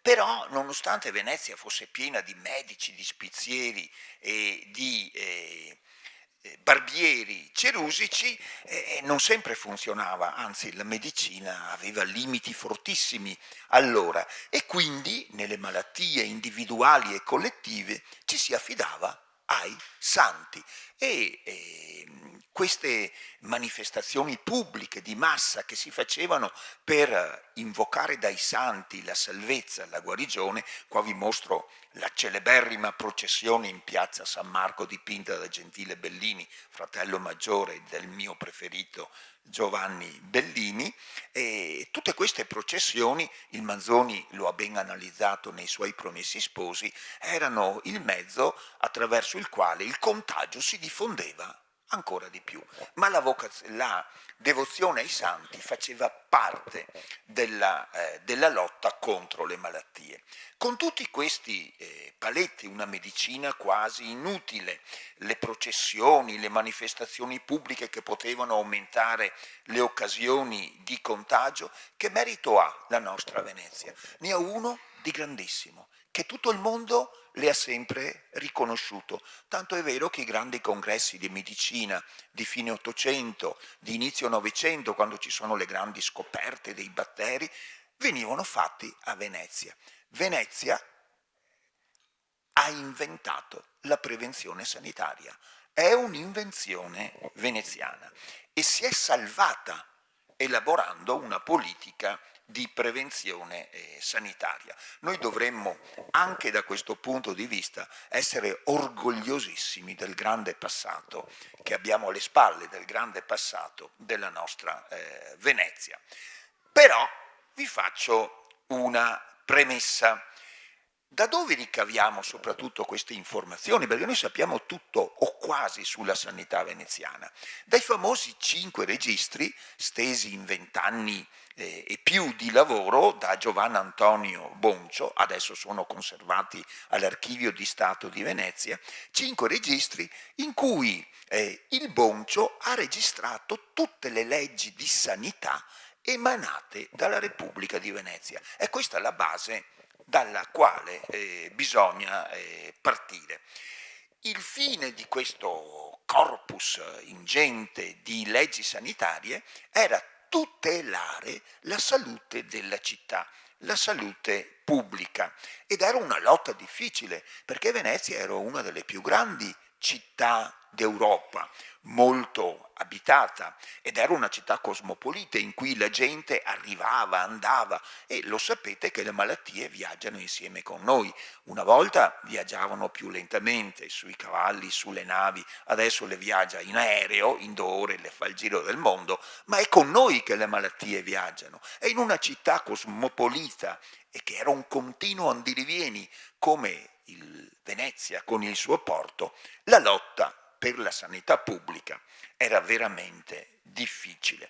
Però, nonostante Venezia fosse piena di medici, di spizieri e di barbieri cerusici, non sempre funzionava, anzi la medicina aveva limiti fortissimi allora, e quindi nelle malattie individuali e collettive ci si affidava ai santi e queste manifestazioni pubbliche di massa che si facevano per invocare dai santi la salvezza, la guarigione. Qua vi mostro la celeberrima processione in piazza San Marco dipinta da Gentile Bellini, fratello maggiore del mio preferito Giovanni Bellini, e tutte queste processioni, il Manzoni lo ha ben analizzato nei suoi Promessi Sposi, erano il mezzo attraverso il quale il contagio si diffondeva ancora di più, ma la devozione ai santi faceva parte della lotta contro le malattie. Con tutti questi paletti, una medicina quasi inutile, le processioni, le manifestazioni pubbliche che potevano aumentare le occasioni di contagio, che merito ha la nostra Venezia? Ne ha uno di grandissimo, che tutto il mondo le ha sempre riconosciuto. Tanto è vero che i grandi congressi di medicina di fine Ottocento, di inizio Novecento, quando ci sono le grandi scoperte dei batteri, venivano fatti a Venezia. Venezia ha inventato la prevenzione sanitaria, è un'invenzione veneziana e si è salvata elaborando una politica di prevenzione sanitaria. Noi dovremmo anche da questo punto di vista essere orgogliosissimi del grande passato che abbiamo alle spalle, del grande passato della nostra Venezia. Però vi faccio una premessa. Da dove ricaviamo soprattutto queste informazioni? Perché noi sappiamo tutto o quasi sulla sanità veneziana. Dai famosi 5 registri, stesi in 20 anni e più di lavoro da Giovanni Antonio Boncio, adesso sono conservati all'Archivio di Stato di Venezia, 5 registri in cui il Boncio ha registrato tutte le leggi di sanità emanate dalla Repubblica di Venezia. E questa è la base dalla quale bisogna partire. Il fine di questo corpus ingente di leggi sanitarie era tutelare la salute della città, la salute pubblica, ed era una lotta difficile perché Venezia era una delle più grandi città d'Europa, molto abitata, ed era una città cosmopolita in cui la gente arrivava, andava, e lo sapete che le malattie viaggiano insieme con noi. Una volta viaggiavano più lentamente sui cavalli, sulle navi, adesso le viaggia in aereo, in 2 ore le fa il giro del mondo, ma è con noi che le malattie viaggiano. E in una città cosmopolita e che era un continuo andirivieni come il Venezia con il suo porto, la lotta per la sanità pubblica era veramente difficile.